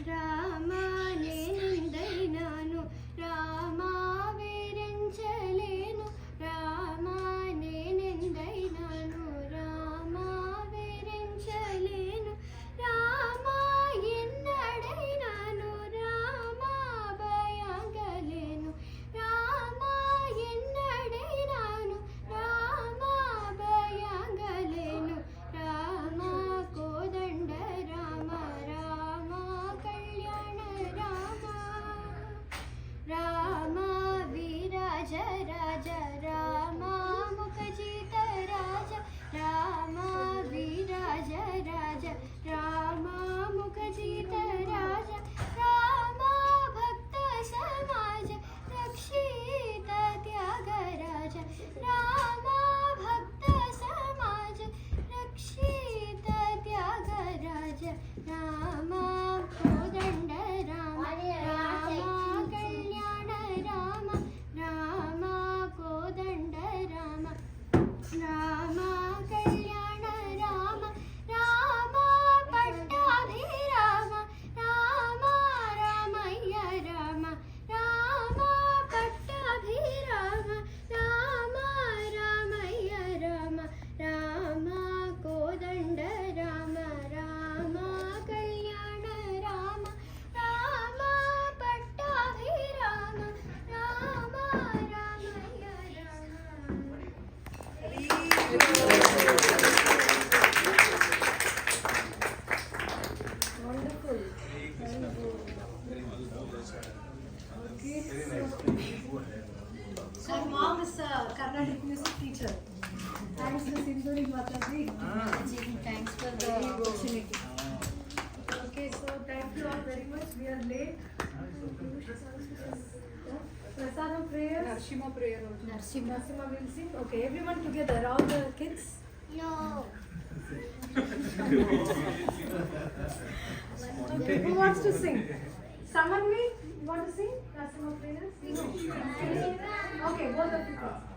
రామా నేనెందైనాను రామా వేరెంచలేను రామా నేనెందైనాను రామా వేరెంచలేను రామా ఎన్నడైనాను రామా భయాంగలేను రామా ఎన్నడైనాను రామా భయాంగలేను రామా కోదండ రామ రామా కళ్యాణ రామ రామా విరాజ రాజ రామా ముఖజిత రాజ రామా విరాజ రాజ రామా ముఖజిత రాజ రామా భక్త సమాజ రక్షిత త్యాగరాజ రామా భక్త సమాజ రక్షిత త్యాగరాజ రామా కోదండ రామ రామా కళ్యాణ రామ రామా కోదండ రామ రామా కళ్యాణ రామ రామా పట్టాభిరామ రామా రామయ్య రామ రామా పట్టాభిరామ రామా రామయ్య రామ రామా కోదండ రామ రామా కళ్యాణ Rama Rama Pattabhirama Rama Ramayya Wonderful. So mom is a Carnatic music teacher. Thanks to Sindhuri Mataji. Thanks for the Opportunity. Okay, so thank you all very much. We are late. Prasadam prayer. Narshima prayer. Narsimha will sing. Okay, everyone together. All the kids. No. Okay, who wants to sing? Someone will? You want to sing? Narsimha prayer? No. Okay, both of you.